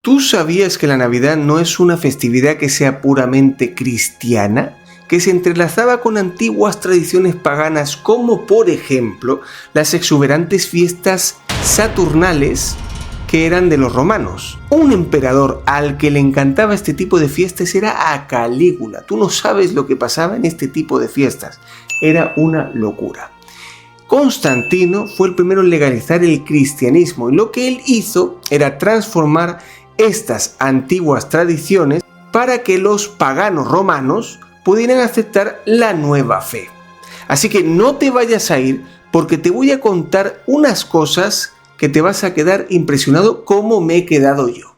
¿Tú sabías que la Navidad no es una festividad que sea puramente cristiana? Que se entrelazaba con antiguas tradiciones paganas como, por ejemplo, las exuberantes fiestas saturnales que eran de los romanos. Un emperador al que le encantaba este tipo de fiestas era a Calígula. Tú no sabes lo que pasaba en este tipo de fiestas. Era una locura. Constantino fue el primero en legalizar el cristianismo y lo que él hizo era transformar estas antiguas tradiciones para que los paganos romanos pudieran aceptar la nueva fe. Así que no te vayas a ir porque te voy a contar unas cosas que te vas a quedar impresionado como me he quedado yo.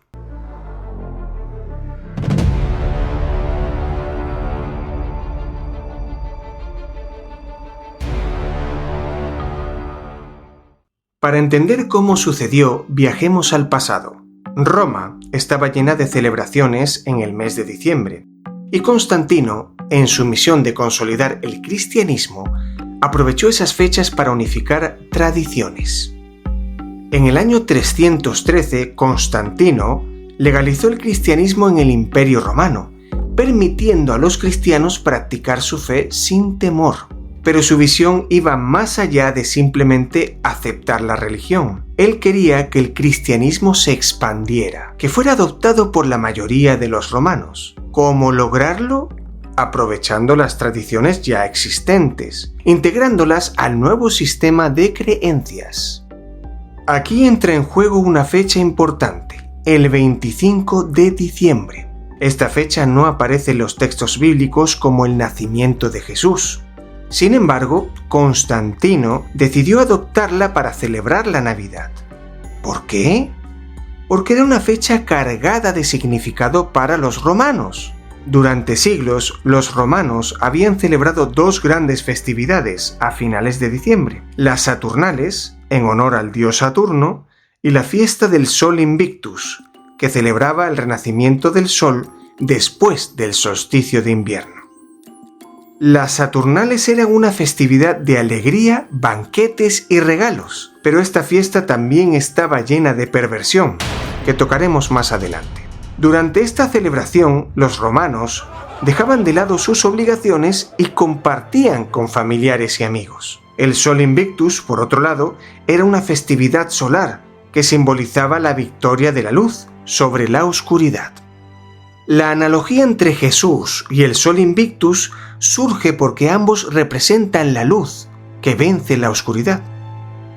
Para entender cómo sucedió, viajemos al pasado. Roma estaba llena de celebraciones en el mes de diciembre, y Constantino, en su misión de consolidar el cristianismo, aprovechó esas fechas para unificar tradiciones. En el año 313, Constantino legalizó el cristianismo en el Imperio Romano, permitiendo a los cristianos practicar su fe sin temor. Pero su visión iba más allá de simplemente aceptar la religión. Él quería que el cristianismo se expandiera, que fuera adoptado por la mayoría de los romanos. ¿Cómo lograrlo? Aprovechando las tradiciones ya existentes, integrándolas al nuevo sistema de creencias. Aquí entra en juego una fecha importante, el 25 de diciembre. Esta fecha no aparece en los textos bíblicos como el nacimiento de Jesús. Sin embargo, Constantino decidió adoptarla para celebrar la Navidad. ¿Por qué? Porque era una fecha cargada de significado para los romanos. Durante siglos, los romanos habían celebrado dos grandes festividades a finales de diciembre: las Saturnales, en honor al dios Saturno, y la fiesta del Sol Invictus, que celebraba el renacimiento del Sol después del solsticio de invierno. Las Saturnales eran una festividad de alegría, banquetes y regalos, pero esta fiesta también estaba llena de perversión, que tocaremos más adelante. Durante esta celebración, los romanos dejaban de lado sus obligaciones y compartían con familiares y amigos. El Sol Invictus, por otro lado, era una festividad solar que simbolizaba la victoria de la luz sobre la oscuridad. La analogía entre Jesús y el Sol Invictus surge porque ambos representan la luz que vence la oscuridad.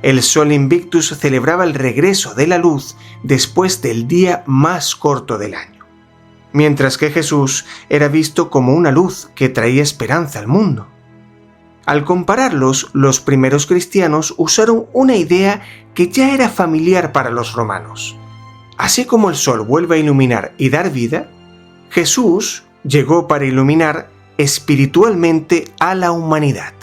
El Sol Invictus celebraba el regreso de la luz después del día más corto del año, mientras que Jesús era visto como una luz que traía esperanza al mundo. Al compararlos, los primeros cristianos usaron una idea que ya era familiar para los romanos. Así como el sol vuelve a iluminar y dar vida, Jesús llegó para iluminar espiritualmente a la humanidad.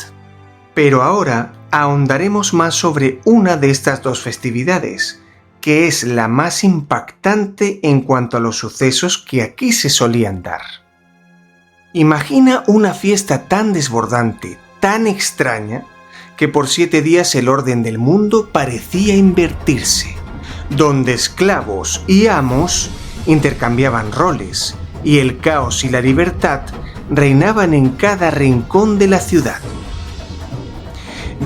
Pero ahora ahondaremos más sobre una de estas dos festividades, que es la más impactante en cuanto a los sucesos que aquí se solían dar. Imagina una fiesta tan desbordante, tan extraña, que por 7 días el orden del mundo parecía invertirse, donde esclavos y amos intercambiaban roles, y el caos y la libertad reinaban en cada rincón de la ciudad.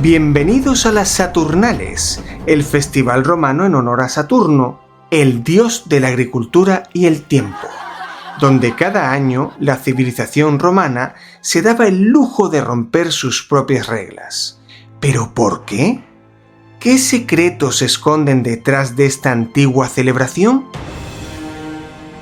Bienvenidos a las Saturnales, el festival romano en honor a Saturno, el dios de la agricultura y el tiempo, donde cada año la civilización romana se daba el lujo de romper sus propias reglas. ¿Pero por qué? ¿Qué secretos se esconden detrás de esta antigua celebración?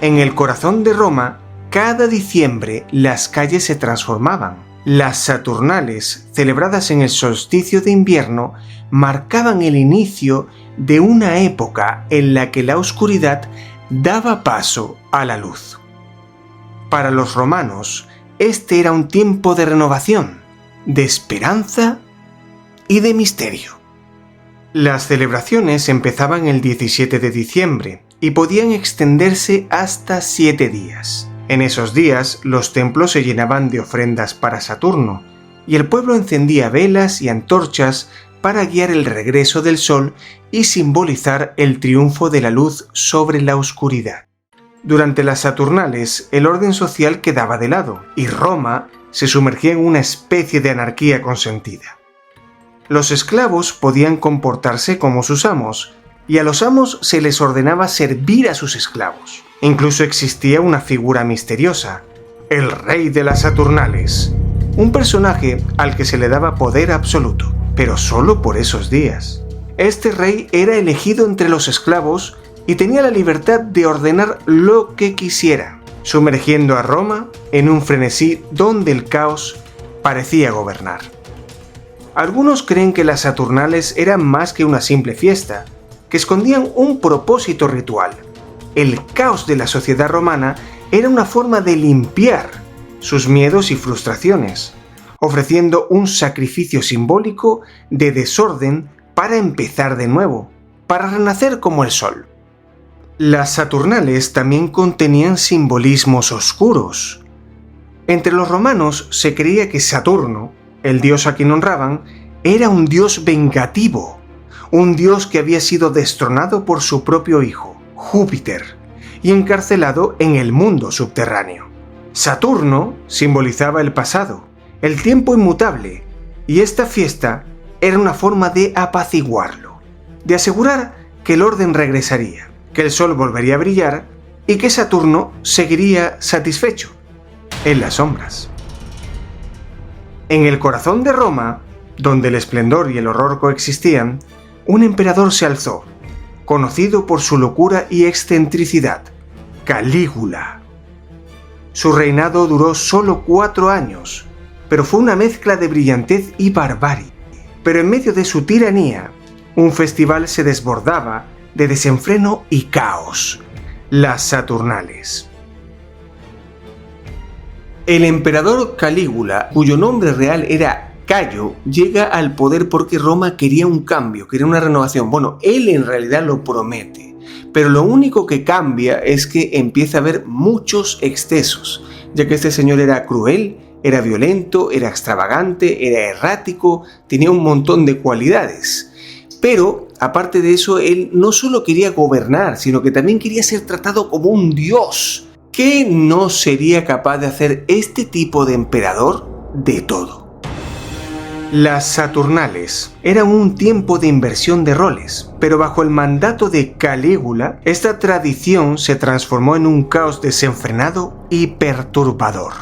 En el corazón de Roma, cada diciembre las calles se transformaban. Las Saturnales, celebradas en el solsticio de invierno, marcaban el inicio de una época en la que la oscuridad daba paso a la luz. Para los romanos, este era un tiempo de renovación, de esperanza y de misterio. Las celebraciones empezaban el 17 de diciembre y podían extenderse hasta 7 días. En esos días, los templos se llenaban de ofrendas para Saturno, y el pueblo encendía velas y antorchas para guiar el regreso del sol y simbolizar el triunfo de la luz sobre la oscuridad. Durante las Saturnales, el orden social quedaba de lado y Roma se sumergía en una especie de anarquía consentida. Los esclavos podían comportarse como sus amos, y a los amos se les ordenaba servir a sus esclavos. Incluso existía una figura misteriosa, el rey de las Saturnales, un personaje al que se le daba poder absoluto, pero solo por esos días. Este rey era elegido entre los esclavos y tenía la libertad de ordenar lo que quisiera, sumergiendo a Roma en un frenesí donde el caos parecía gobernar. Algunos creen que las Saturnales eran más que una simple fiesta, que escondían un propósito ritual. El caos de la sociedad romana era una forma de limpiar sus miedos y frustraciones, ofreciendo un sacrificio simbólico de desorden para empezar de nuevo, para renacer como el sol. Las Saturnales también contenían simbolismos oscuros. Entre los romanos se creía que Saturno, el dios a quien honraban, era un dios vengativo, un dios que había sido destronado por su propio hijo, Júpiter, y encarcelado en el mundo subterráneo. Saturno simbolizaba el pasado, el tiempo inmutable, y esta fiesta era una forma de apaciguarlo, de asegurar que el orden regresaría, que el sol volvería a brillar y que Saturno seguiría satisfecho, en las sombras. En el corazón de Roma, donde el esplendor y el horror coexistían, un emperador se alzó, conocido por su locura y excentricidad, Calígula. Su reinado duró solo 4 años, pero fue una mezcla de brillantez y barbarie. Pero en medio de su tiranía, un festival se desbordaba de desenfreno y caos, las Saturnales. El emperador Calígula, cuyo nombre real era Cayo, llega al poder porque Roma quería un cambio, quería una renovación. Bueno, él en realidad lo promete, pero lo único que cambia es que empieza a haber muchos excesos, ya que este señor era cruel, era violento, era extravagante, era errático, tenía un montón de cualidades. Pero, aparte de eso, él no solo quería gobernar, sino que también quería ser tratado como un dios. ¿Qué no sería capaz de hacer este tipo de emperador? De todo. Las Saturnales eran un tiempo de inversión de roles, pero bajo el mandato de Calígula, esta tradición se transformó en un caos desenfrenado y perturbador.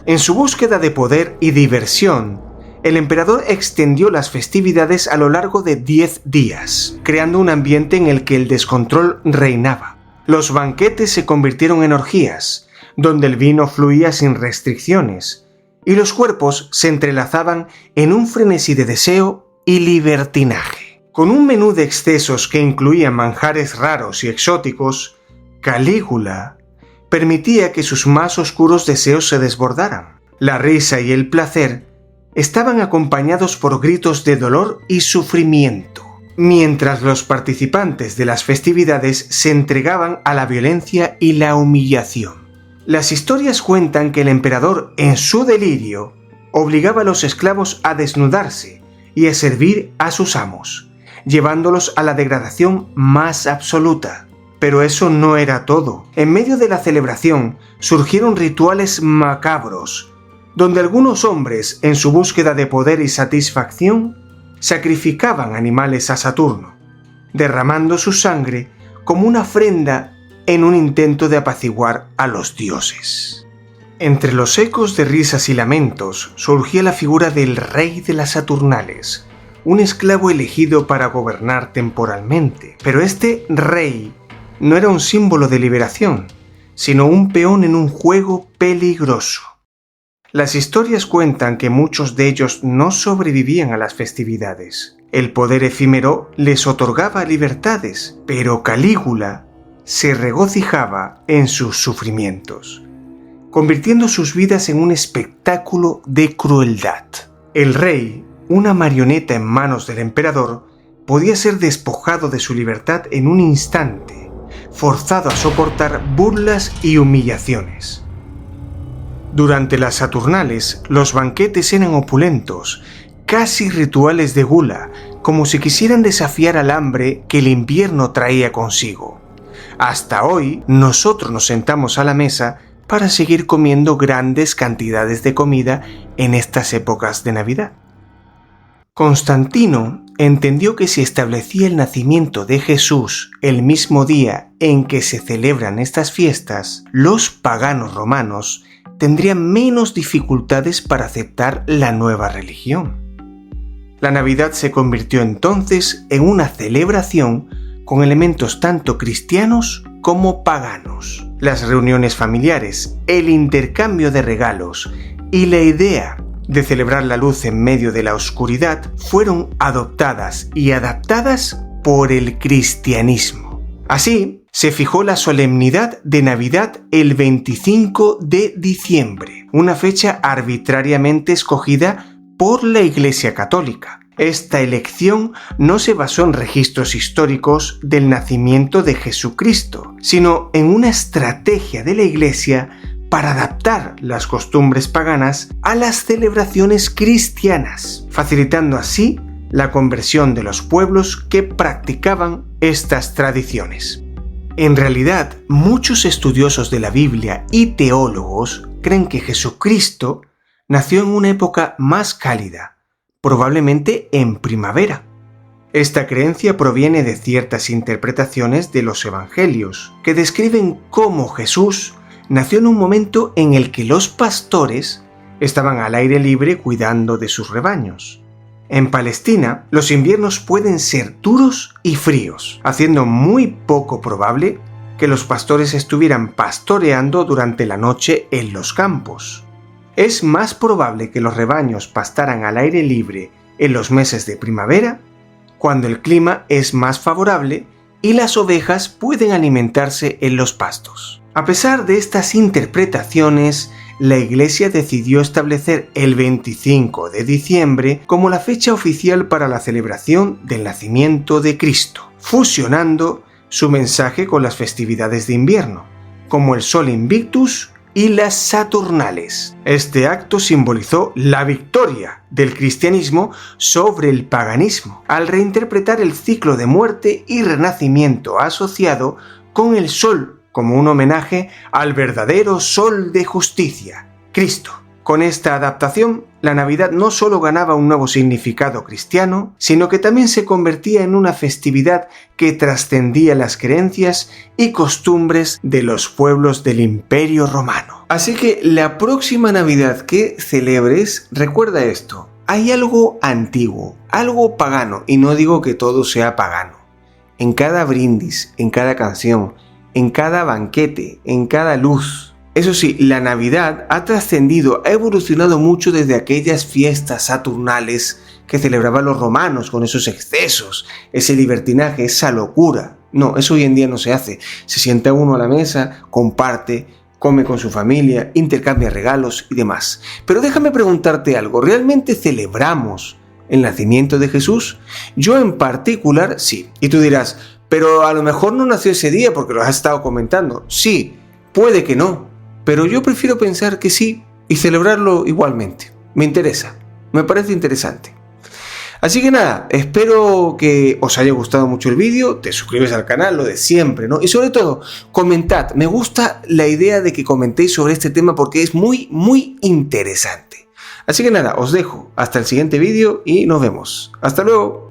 En su búsqueda de poder y diversión, el emperador extendió las festividades a lo largo de 10 días, creando un ambiente en el que el descontrol reinaba. Los banquetes se convirtieron en orgías, donde el vino fluía sin restricciones, y los cuerpos se entrelazaban en un frenesí de deseo y libertinaje. Con un menú de excesos que incluía manjares raros y exóticos, Calígula permitía que sus más oscuros deseos se desbordaran. La risa y el placer estaban acompañados por gritos de dolor y sufrimiento, mientras los participantes de las festividades se entregaban a la violencia y la humillación. Las historias cuentan que el emperador, en su delirio, obligaba a los esclavos a desnudarse y a servir a sus amos, llevándolos a la degradación más absoluta. Pero eso no era todo. En medio de la celebración surgieron rituales macabros, donde algunos hombres, en su búsqueda de poder y satisfacción, sacrificaban animales a Saturno, derramando su sangre como una ofrenda en un intento de apaciguar a los dioses. Entre los ecos de risas y lamentos surgía la figura del rey de las Saturnales, un esclavo elegido para gobernar temporalmente. Pero este rey no era un símbolo de liberación, sino un peón en un juego peligroso. Las historias cuentan que muchos de ellos no sobrevivían a las festividades. El poder efímero les otorgaba libertades, pero Calígula se regocijaba en sus sufrimientos, convirtiendo sus vidas en un espectáculo de crueldad. El rey, una marioneta en manos del emperador, podía ser despojado de su libertad en un instante, forzado a soportar burlas y humillaciones. Durante las Saturnales, los banquetes eran opulentos, casi rituales de gula, como si quisieran desafiar al hambre que el invierno traía consigo. Hasta hoy, nosotros nos sentamos a la mesa para seguir comiendo grandes cantidades de comida en estas épocas de Navidad. Constantino entendió que si establecía el nacimiento de Jesús el mismo día en que se celebran estas fiestas, los paganos romanos tendrían menos dificultades para aceptar la nueva religión. La Navidad se convirtió entonces en una celebración con elementos tanto cristianos como paganos. Las reuniones familiares, el intercambio de regalos y la idea de celebrar la luz en medio de la oscuridad fueron adoptadas y adaptadas por el cristianismo. Así, se fijó la solemnidad de Navidad el 25 de diciembre, una fecha arbitrariamente escogida por la Iglesia Católica. Esta elección no se basó en registros históricos del nacimiento de Jesucristo, sino en una estrategia de la Iglesia para adaptar las costumbres paganas a las celebraciones cristianas, facilitando así la conversión de los pueblos que practicaban estas tradiciones. En realidad, muchos estudiosos de la Biblia y teólogos creen que Jesucristo nació en una época más cálida, probablemente en primavera. Esta creencia proviene de ciertas interpretaciones de los evangelios, que describen cómo Jesús nació en un momento en el que los pastores estaban al aire libre cuidando de sus rebaños. En Palestina, los inviernos pueden ser duros y fríos, haciendo muy poco probable que los pastores estuvieran pastoreando durante la noche en los campos. Es más probable que los rebaños pastaran al aire libre en los meses de primavera, cuando el clima es más favorable y las ovejas pueden alimentarse en los pastos. A pesar de estas interpretaciones, la Iglesia decidió establecer el 25 de diciembre como la fecha oficial para la celebración del nacimiento de Cristo, fusionando su mensaje con las festividades de invierno, como el Sol Invictus y las Saturnales. Este acto simbolizó la victoria del cristianismo sobre el paganismo, al reinterpretar el ciclo de muerte y renacimiento asociado con el sol como un homenaje al verdadero sol de justicia, Cristo. Con esta adaptación, la Navidad no solo ganaba un nuevo significado cristiano, sino que también se convertía en una festividad que trascendía las creencias y costumbres de los pueblos del Imperio Romano. Así que la próxima Navidad que celebres, recuerda esto: hay algo antiguo, algo pagano, y no digo que todo sea pagano. En cada brindis, en cada canción, en cada banquete, en cada luz. Eso sí, la Navidad ha trascendido, ha evolucionado mucho desde aquellas fiestas saturnales que celebraban los romanos con esos excesos, ese libertinaje, esa locura. No, eso hoy en día no se hace. Se sienta uno a la mesa, comparte, come con su familia, intercambia regalos y demás. Pero déjame preguntarte algo, ¿realmente celebramos el nacimiento de Jesús? Yo en particular sí. Y tú dirás, pero a lo mejor no nació ese día porque lo has estado comentando. Sí, puede que no, pero yo prefiero pensar que sí y celebrarlo igualmente. Me interesa, me parece interesante. Así que nada, espero que os haya gustado mucho el vídeo, te suscribes al canal, lo de siempre, ¿no? Y sobre todo, comentad. Me gusta la idea de que comentéis sobre este tema porque es muy, muy interesante. Así que nada, os dejo hasta el siguiente vídeo y nos vemos. ¡Hasta luego!